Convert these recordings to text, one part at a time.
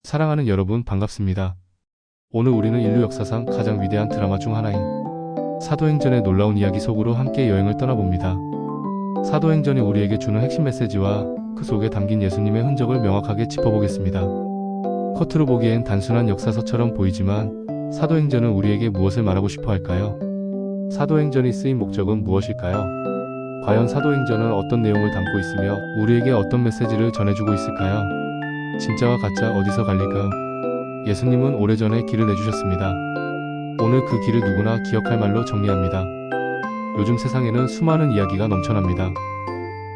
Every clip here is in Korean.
사랑하는 여러분 반갑습니다. 오늘 우리는 인류 역사상 가장 위대한 드라마 중 하나인 사도행전의 놀라운 이야기 속으로 함께 여행을 떠나봅니다. 사도행전이 우리에게 주는 핵심 메시지와 그 속에 담긴 예수님의 흔적을 명확하게 짚어보겠습니다. 겉으로 보기엔 단순한 역사서처럼 보이지만 사도행전은 우리에게 무엇을 말하고 싶어 할까요? 사도행전이 쓰인 목적은 무엇일까요? 과연 사도행전은 어떤 내용을 담고 있으며 우리에게 어떤 메시지를 전해주고 있을까요? 진짜와 가짜 어디서 갈릴까? 예수님은 오래전에 길을 내주셨습니다. 오늘 그 길을 누구나 기억할 말로 정리합니다. 요즘 세상에는 수많은 이야기가 넘쳐납니다.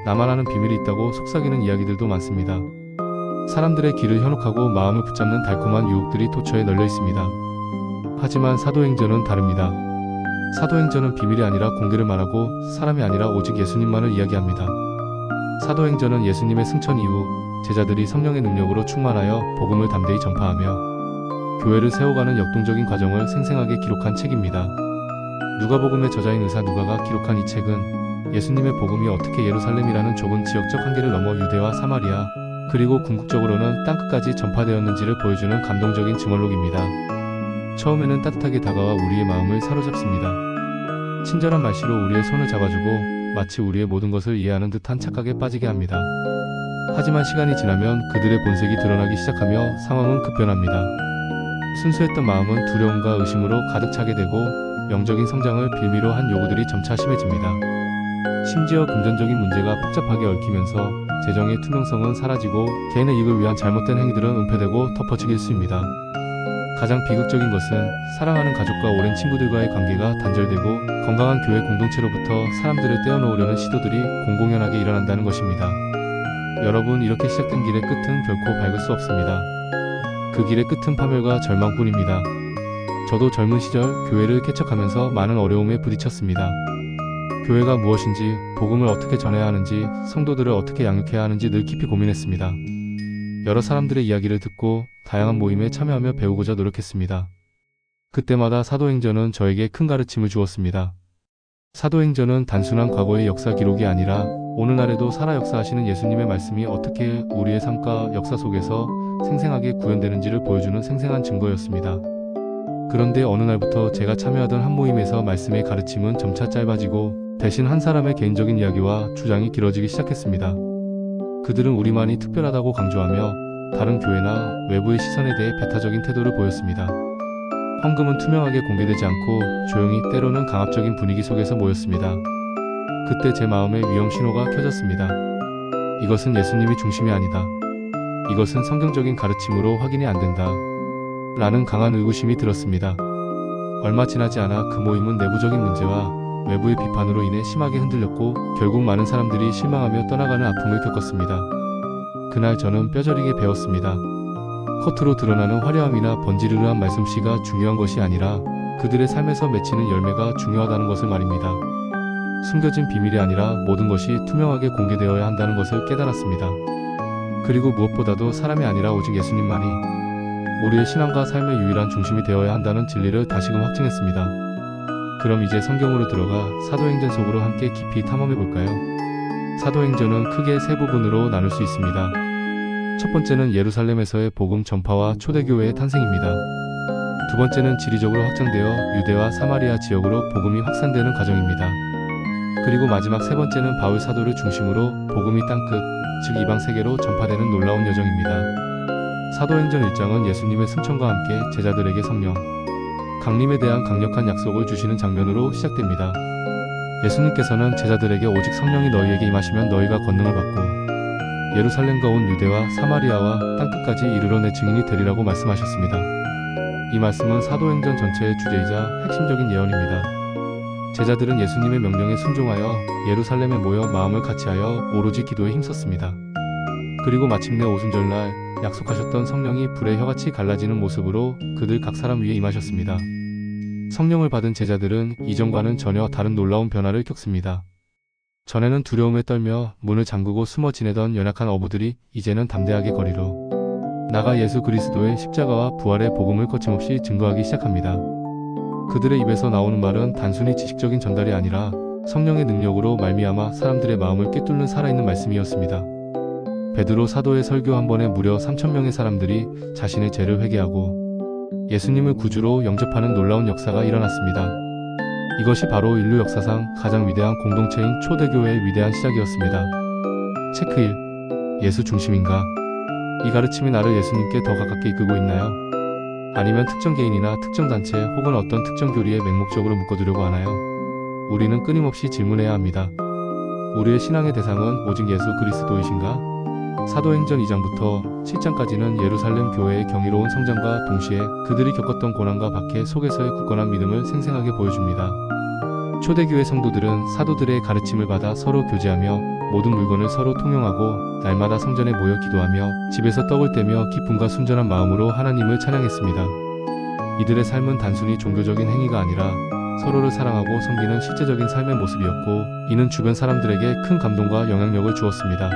나만 아는 비밀이 있다고 속삭이는 이야기들도 많습니다. 사람들의 길을 현혹하고 마음을 붙잡는 달콤한 유혹들이 도처에 널려 있습니다. 하지만 사도행전은 다릅니다. 사도행전은 비밀이 아니라 공개를 말하고 사람이 아니라 오직 예수님만을 이야기합니다. 사도행전은 예수님의 승천 이후 제자들이 성령의 능력으로 충만하여 복음을 담대히 전파하며 교회를 세워가는 역동적인 과정을 생생하게 기록한 책입니다. 누가복음의 저자인 의사 누가가 기록한 이 책은 예수님의 복음이 어떻게 예루살렘이라는 좁은 지역적 한계를 넘어 유대와 사마리아 그리고 궁극적으로는 땅끝까지 전파되었는지를 보여주는 감동적인 증언록입니다. 처음에는 따뜻하게 다가와 우리의 마음을 사로잡습니다. 친절한 말씨로 우리의 손을 잡아주고 마치 우리의 모든 것을 이해하는 듯한 착각에 빠지게 합니다. 하지만 시간이 지나면 그들의 본색이 드러나기 시작하며 상황은 급변합니다. 순수했던 마음은 두려움과 의심으로 가득 차게 되고 영적인 성장을 빌미로 한 요구들이 점차 심해집니다. 심지어 금전적인 문제가 복잡하게 얽히면서 재정의 투명성은 사라지고 개인의 이익을 위한 잘못된 행위들은 은폐되고 덮어지기 일쑤입니다. 가장 비극적인 것은 사랑하는 가족과 오랜 친구들과의 관계가 단절되고 건강한 교회 공동체로부터 사람들을 떼어놓으려는 시도들이 공공연하게 일어난다는 것입니다. 여러분, 이렇게 시작된 길의 끝은 결코 밝을 수 없습니다. 그 길의 끝은 파멸과 절망뿐입니다. 저도 젊은 시절 교회를 개척하면서 많은 어려움에 부딪혔습니다. 교회가 무엇인지, 복음을 어떻게 전해야 하는지, 성도들을 어떻게 양육해야 하는지 늘 깊이 고민했습니다. 여러 사람들의 이야기를 듣고 다양한 모임에 참여하며 배우고자 노력했습니다. 그때마다 사도행전은 저에게 큰 가르침을 주었습니다. 사도행전은 단순한 과거의 역사 기록이 아니라 오늘날에도 살아 역사하시는 예수님의 말씀이 어떻게 우리의 삶과 역사 속에서 생생하게 구현되는지를 보여주는 생생한 증거였습니다. 그런데 어느 날부터 제가 참여하던 한 모임에서 말씀의 가르침은 점차 짧아지고 대신 한 사람의 개인적인 이야기와 주장이 길어지기 시작했습니다. 그들은 우리만이 특별하다고 강조하며 다른 교회나 외부의 시선에 대해 배타적인 태도를 보였습니다. 헌금은 투명하게 공개되지 않고 조용히 때로는 강압적인 분위기 속에서 모였습니다. 그때 제 마음에 위험 신호가 켜졌습니다. 이것은 예수님이 중심이 아니다. 이것은 성경적인 가르침으로 확인이 안 된다. 라는 강한 의구심이 들었습니다. 얼마 지나지 않아 그 모임은 내부적인 문제와 외부의 비판으로 인해 심하게 흔들렸고 결국 많은 사람들이 실망하며 떠나가는 아픔을 겪었습니다. 그날 저는 뼈저리게 배웠습니다. 겉으로 드러나는 화려함이나 번지르르한 말씀씨가 중요한 것이 아니라 그들의 삶에서 맺히는 열매가 중요하다는 것을 말입니다. 숨겨진 비밀이 아니라 모든 것이 투명하게 공개되어야 한다는 것을 깨달았습니다. 그리고 무엇보다도 사람이 아니라 오직 예수님만이 우리의 신앙과 삶의 유일한 중심이 되어야 한다는 진리를 다시금 확증했습니다. 그럼 이제 성경으로 들어가 사도행전 속으로 함께 깊이 탐험해 볼까요? 사도행전은 크게 세 부분으로 나눌 수 있습니다. 첫 번째는 예루살렘에서의 복음 전파와 초대교회의 탄생입니다. 두 번째는 지리적으로 확장되어 유대와 사마리아 지역으로 복음이 확산되는 과정입니다. 그리고 마지막 세 번째는 바울 사도를 중심으로 복음이 땅끝, 즉 이방 세계로 전파되는 놀라운 여정입니다. 사도행전 1장은 예수님의 승천과 함께 제자들에게 성령, 강림에 대한 강력한 약속을 주시는 장면으로 시작됩니다. 예수님께서는 제자들에게 오직 성령이 너희에게 임하시면 너희가 권능을 받고 예루살렘과 온 유대와 사마리아와 땅끝까지 이르러 내 증인이 되리라고 말씀하셨습니다. 이 말씀은 사도행전 전체의 주제이자 핵심적인 예언입니다. 제자들은 예수님의 명령에 순종하여 예루살렘에 모여 마음을 같이하여 오로지 기도에 힘썼습니다. 그리고 마침내 오순절날 약속하셨던 성령이 불의 혀같이 갈라지는 모습으로 그들 각 사람 위에 임하셨습니다. 성령을 받은 제자들은 이전과는 전혀 다른 놀라운 변화를 겪습니다. 전에는 두려움에 떨며 문을 잠그고 숨어 지내던 연약한 어부들이 이제는 담대하게 거리로 나가 예수 그리스도의 십자가와 부활의 복음을 거침없이 증거하기 시작합니다. 그들의 입에서 나오는 말은 단순히 지식적인 전달이 아니라 성령의 능력으로 말미암아 사람들의 마음을 꿰뚫는 살아있는 말씀이었습니다. 베드로 사도의 설교 한 번에 무려 3,000명의 사람들이 자신의 죄를 회개하고 예수님을 구주로 영접하는 놀라운 역사가 일어났습니다. 이것이 바로 인류 역사상 가장 위대한 공동체인 초대교회의 위대한 시작이었습니다. 체크 1. 예수 중심인가? 이 가르침이 나를 예수님께 더 가깝게 이끌고 있나요? 아니면 특정 개인이나 특정 단체 혹은 어떤 특정 교리에 맹목적으로 묶어두려고 하나요? 우리는 끊임없이 질문해야 합니다. 우리의 신앙의 대상은 오직 예수 그리스도이신가? 사도행전 2장부터 7장까지는 예루살렘 교회의 경이로운 성장과 동시에 그들이 겪었던 고난과 박해 속에서의 굳건한 믿음을 생생하게 보여줍니다. 초대교회 성도들은 사도들의 가르침을 받아 서로 교제하며 모든 물건을 서로 통용하고 날마다 성전에 모여 기도하며 집에서 떡을 떼며 기쁨과 순전한 마음으로 하나님을 찬양했습니다. 이들의 삶은 단순히 종교적인 행위가 아니라 서로를 사랑하고 섬기는 실제적인 삶의 모습이었고, 이는 주변 사람들에게 큰 감동과 영향력을 주었습니다.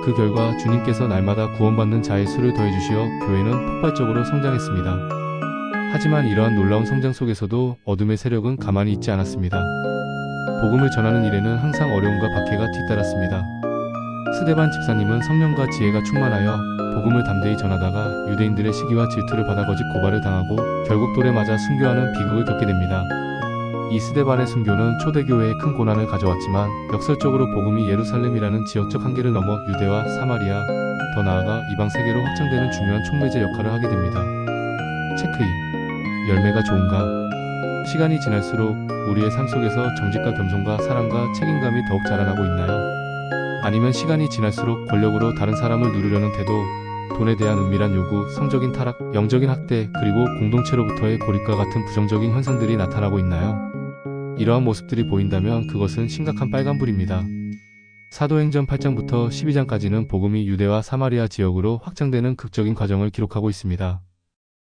그 결과 주님께서 날마다 구원받는 자의 수를 더해주시어 교회는 폭발적으로 성장했습니다. 하지만 이러한 놀라운 성장 속에서도 어둠의 세력은 가만히 있지 않았습니다. 복음을 전하는 일에는 항상 어려움과 박해가 뒤따랐습니다. 스데반 집사님은 성령과 지혜가 충만하여 복음을 담대히 전하다가 유대인들의 시기와 질투를 받아 거짓 고발을 당하고 결국 돌에 맞아 순교하는 비극을 겪게 됩니다. 이 스데반의 순교는 초대교회에 큰 고난을 가져왔지만 역설적으로 복음이 예루살렘이라는 지역적 한계를 넘어 유대와 사마리아, 더 나아가 이방 세계로 확장되는 중요한 촉매제 역할을 하게 됩니다. 체크 2. 열매가 좋은가? 시간이 지날수록 우리의 삶 속에서 정직과 겸손과 사랑과 책임감이 더욱 자라나고 있나요? 아니면 시간이 지날수록 권력으로 다른 사람을 누르려는 태도, 돈에 대한 은밀한 요구, 성적인 타락, 영적인 학대, 그리고 공동체로부터의 고립과 같은 부정적인 현상들이 나타나고 있나요? 이러한 모습들이 보인다면 그것은 심각한 빨간불입니다. 사도행전 8장부터 12장까지는 복음이 유대와 사마리아 지역으로 확장되는 극적인 과정을 기록하고 있습니다.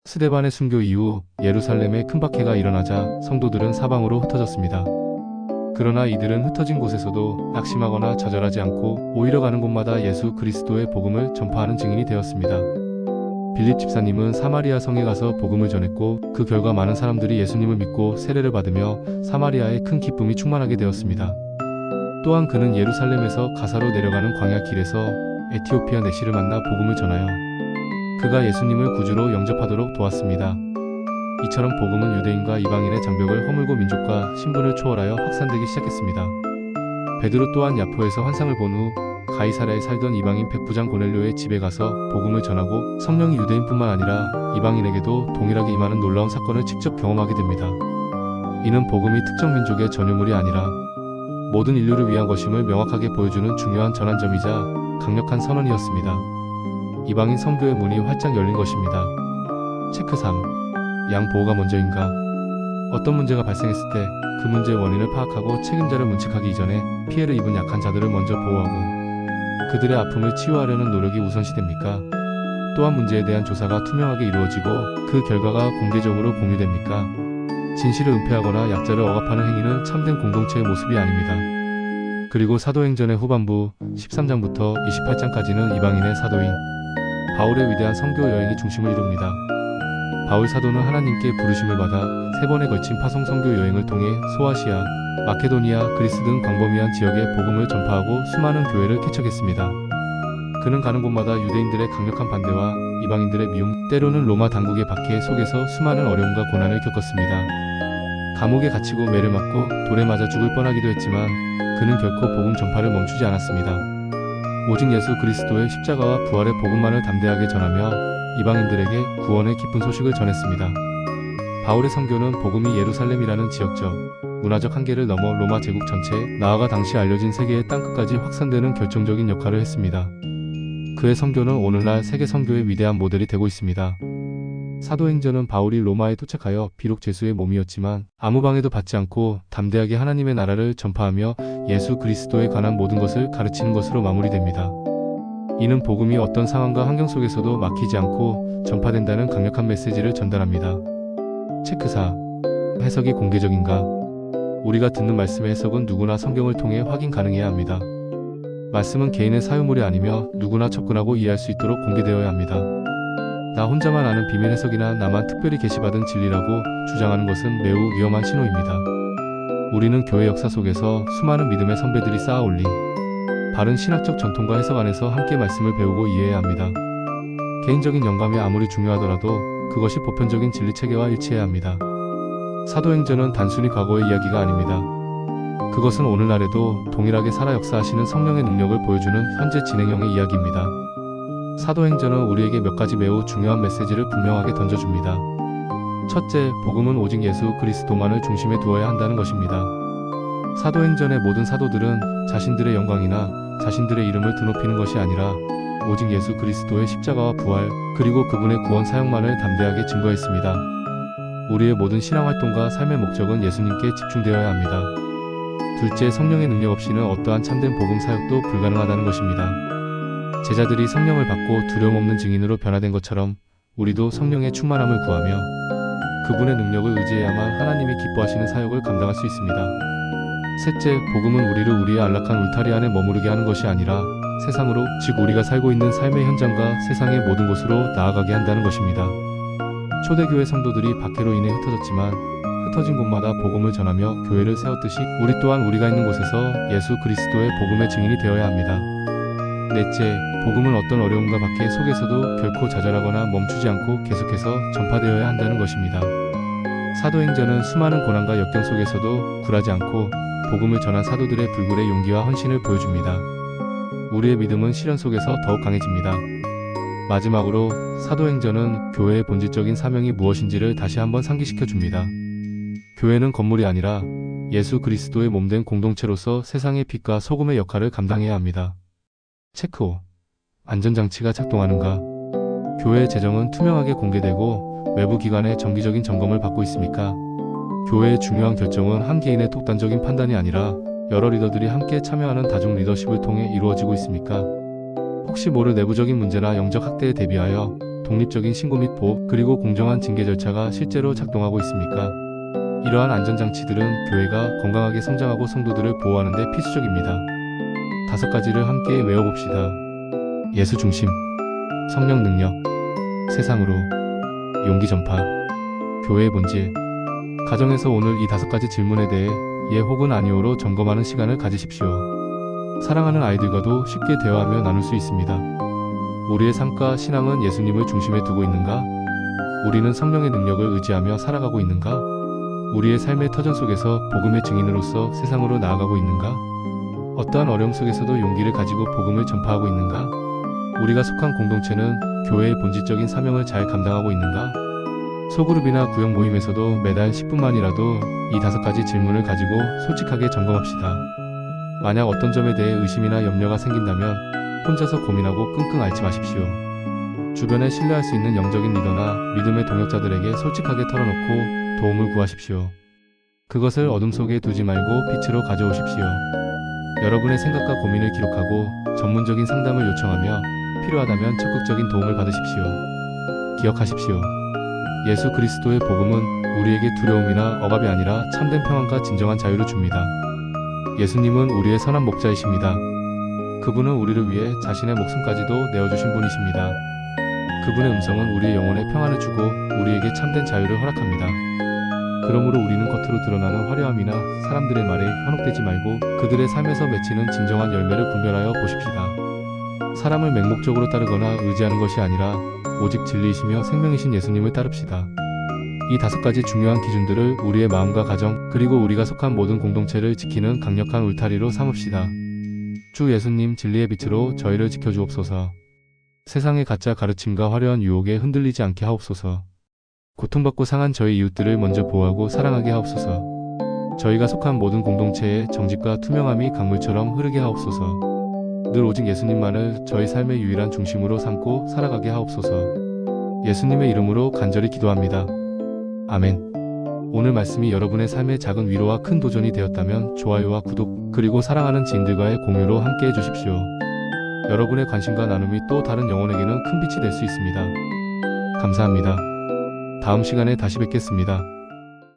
스데반의 순교 이후 예루살렘에 큰 박해가 일어나자 성도들은 사방으로 흩어졌습니다. 그러나 이들은 흩어진 곳에서도 낙심하거나 좌절하지 않고 오히려 가는 곳마다 예수 그리스도의 복음을 전파하는 증인이 되었습니다. 빌립 집사님은 사마리아 성에 가서 복음을 전했고 그 결과 많은 사람들이 예수님을 믿고 세례를 받으며 사마리아에 큰 기쁨이 충만하게 되었습니다. 또한 그는 예루살렘에서 가사로 내려가는 광야 길에서 에티오피아 내시를 만나 복음을 전하여 그가 예수님을 구주로 영접하도록 도왔습니다. 이처럼 복음은 유대인과 이방인의 장벽을 허물고 민족과 신분을 초월하여 확산되기 시작했습니다. 베드로 또한 야포에서 환상을 본 후 가이사랴에 살던 이방인 백부장 고넬료의 집에 가서 복음을 전하고 성령이 유대인뿐만 아니라 이방인에게도 동일하게 임하는 놀라운 사건을 직접 경험하게 됩니다. 이는 복음이 특정 민족의 전유물이 아니라 모든 인류를 위한 것임을 명확하게 보여주는 중요한 전환점이자 강력한 선언이었습니다. 이방인 선교의 문이 활짝 열린 것입니다. 체크 3. 양 보호가 먼저인가? 어떤 문제가 발생했을 때 그 문제의 원인을 파악하고 책임자를 문책하기 이전에 피해를 입은 약한 자들을 먼저 보호하고 그들의 아픔을 치유하려는 노력이 우선시됩니까? 또한 문제에 대한 조사가 투명하게 이루어지고 그 결과가 공개적으로 공유됩니까? 진실을 은폐하거나 약자를 억압하는 행위는 참된 공동체의 모습이 아닙니다. 그리고 사도행전의 후반부 13장부터 28장까지는 이방인의 사도인 바울의 위대한 선교 여행이 중심을 이룹니다. 바울 사도는 하나님께 부르심을 받아 3번에 걸친 파송 선교 여행을 통해 소아시아, 마케도니아, 그리스 등 광범위한 지역에 복음을 전파하고 수많은 교회를 개척했습니다. 그는 가는 곳마다 유대인들의 강력한 반대와 이방인들의 미움, 때로는 로마 당국의 박해 속에서 수많은 어려움과 고난을 겪었습니다. 감옥에 갇히고 매를 맞고 돌에 맞아 죽을 뻔하기도 했지만 그는 결코 복음 전파를 멈추지 않았습니다. 오직 예수 그리스도의 십자가와 부활의 복음만을 담대하게 전하며 이방인들에게 구원의 기쁜 소식을 전했습니다. 바울의 선교는 복음이 예루살렘이라는 지역적, 문화적 한계를 넘어 로마 제국 전체에 나아가 당시 알려진 세계의 땅끝까지 확산되는 결정적인 역할을 했습니다. 그의 선교는 오늘날 세계 선교의 위대한 모델이 되고 있습니다. 사도행전은 바울이 로마에 도착하여 비록 죄수의 몸이었지만 아무 방해도 받지 않고 담대하게 하나님의 나라를 전파하며 예수 그리스도에 관한 모든 것을 가르치는 것으로 마무리됩니다. 이는 복음이 어떤 상황과 환경 속에서도 막히지 않고 전파된다는 강력한 메시지를 전달합니다. 체크 4. 해석이 공개적인가? 우리가 듣는 말씀의 해석은 누구나 성경을 통해 확인 가능해야 합니다. 말씀은 개인의 사유물이 아니며 누구나 접근하고 이해할 수 있도록 공개되어야 합니다. 나 혼자만 아는 비밀 해석이나 나만 특별히 계시받은 진리라고 주장하는 것은 매우 위험한 신호입니다. 우리는 교회 역사 속에서 수많은 믿음의 선배들이 쌓아 올린 바른 신학적 전통과 해석 안에서 함께 말씀을 배우고 이해해야 합니다. 개인적인 영감이 아무리 중요하더라도 그것이 보편적인 진리 체계와 일치해야 합니다. 사도행전은 단순히 과거의 이야기가 아닙니다. 그것은 오늘날에도 동일하게 살아 역사하시는 성령의 능력을 보여주는 현재 진행형의 이야기입니다. 사도행전은 우리에게 몇 가지 매우 중요한 메시지를 분명하게 던져줍니다. 첫째, 복음은 오직 예수 그리스도만을 중심에 두어야 한다는 것입니다. 사도행전의 모든 사도들은 자신들의 영광이나 자신들의 이름을 드높이는 것이 아니라 오직 예수 그리스도의 십자가와 부활, 그리고 그분의 구원 사역만을 담대하게 증거했습니다. 우리의 모든 신앙활동과 삶의 목적은 예수님께 집중되어야 합니다. 둘째, 성령의 능력 없이는 어떠한 참된 복음 사역도 불가능하다는 것입니다. 제자들이 성령을 받고 두려움 없는 증인으로 변화된 것처럼 우리도 성령의 충만함을 구하며 그분의 능력을 의지해야만 하나님이 기뻐하시는 사역을 감당할 수 있습니다. 셋째, 복음은 우리를 우리의 안락한 울타리 안에 머무르게 하는 것이 아니라 세상으로, 즉 우리가 살고 있는 삶의 현장과 세상의 모든 곳으로 나아가게 한다는 것입니다. 초대교회 성도들이 박해로 인해 흩어졌지만 흩어진 곳마다 복음을 전하며 교회를 세웠듯이 우리 또한 우리가 있는 곳에서 예수 그리스도의 복음의 증인이 되어야 합니다. 넷째, 복음은 어떤 어려움과 박해 속에서도 결코 좌절하거나 멈추지 않고 계속해서 전파되어야 한다는 것입니다. 사도행전은 수많은 고난과 역경 속에서도 굴하지 않고 복음을 전한 사도들의 불굴의 용기와 헌신을 보여줍니다. 우리의 믿음은 시련 속에서 더욱 강해집니다. 마지막으로 사도행전은 교회의 본질적인 사명이 무엇인지를 다시 한번 상기시켜 줍니다. 교회는 건물이 아니라 예수 그리스도의 몸된 공동체로서 세상의 빛과 소금의 역할을 감당해야 합니다. 체크 5. 안전장치가 작동하는가? 교회의 재정은 투명하게 공개되고 외부 기관의 정기적인 점검을 받고 있습니까? 교회의 중요한 결정은 한 개인의 독단적인 판단이 아니라 여러 리더들이 함께 참여하는 다중 리더십을 통해 이루어지고 있습니까? 혹시 모를 내부적인 문제나 영적 학대에 대비하여 독립적인 신고 및 보호, 그리고 공정한 징계 절차가 실제로 작동하고 있습니까? 이러한 안전장치들은 교회가 건강하게 성장하고 성도들을 보호하는 데 필수적입니다. 5가지를 함께 외워봅시다. 예수 중심, 성령 능력, 세상으로, 용기 전파, 교회의 본질. 가정에서 오늘 이 5가지 질문에 대해 예 혹은 아니오로 점검하는 시간을 가지십시오. 사랑하는 아이들과도 쉽게 대화하며 나눌 수 있습니다. 우리의 삶과 신앙은 예수님을 중심에 두고 있는가? 우리는 성령의 능력을 의지하며 살아가고 있는가? 우리의 삶의 터전 속에서 복음의 증인으로서 세상으로 나아가고 있는가? 어떠한 어려움 속에서도 용기를 가지고 복음을 전파하고 있는가? 우리가 속한 공동체는 교회의 본질적인 사명을 잘 감당하고 있는가? 소그룹이나 구역 모임에서도 매달 10분만이라도 이 5가지 질문을 가지고 솔직하게 점검합시다. 만약 어떤 점에 대해 의심이나 염려가 생긴다면 혼자서 고민하고 끙끙 앓지 마십시오. 주변에 신뢰할 수 있는 영적인 리더나 믿음의 동역자들에게 솔직하게 털어놓고 도움을 구하십시오. 그것을 어둠 속에 두지 말고 빛으로 가져오십시오. 여러분의 생각과 고민을 기록하고 전문적인 상담을 요청하며 필요하다면 적극적인 도움을 받으십시오. 기억하십시오. 예수 그리스도의 복음은 우리에게 두려움이나 억압이 아니라 참된 평안과 진정한 자유를 줍니다. 예수님은 우리의 선한 목자이십니다. 그분은 우리를 위해 자신의 목숨까지도 내어주신 분이십니다. 그분의 음성은 우리의 영혼에 평안을 주고 우리에게 참된 자유를 허락합니다. 그러므로 우리는 겉으로 드러나는 화려함이나 사람들의 말에 현혹되지 말고 그들의 삶에서 맺히는 진정한 열매를 분별하여 보십시다. 사람을 맹목적으로 따르거나 의지하는 것이 아니라 오직 진리이시며 생명이신 예수님을 따릅시다. 이 5가지 중요한 기준들을 우리의 마음과 가정, 그리고 우리가 속한 모든 공동체를 지키는 강력한 울타리로 삼읍시다. 주 예수님 진리의 빛으로 저희를 지켜주옵소서. 세상의 가짜 가르침과 화려한 유혹에 흔들리지 않게 하옵소서. 고통받고 상한 저희 이웃들을 먼저 보호하고 사랑하게 하옵소서. 저희가 속한 모든 공동체에 정직과 투명함이 강물처럼 흐르게 하옵소서. 늘 오직 예수님만을 저희 삶의 유일한 중심으로 삼고 살아가게 하옵소서. 예수님의 이름으로 간절히 기도합니다. 아멘. 오늘 말씀이 여러분의 삶의 작은 위로와 큰 도전이 되었다면 좋아요와 구독, 그리고 사랑하는 지인들과의 공유로 함께 해주십시오. 여러분의 관심과 나눔이 또 다른 영혼에게는 큰 빛이 될 수 있습니다. 감사합니다. 다음 시간에 다시 뵙겠습니다.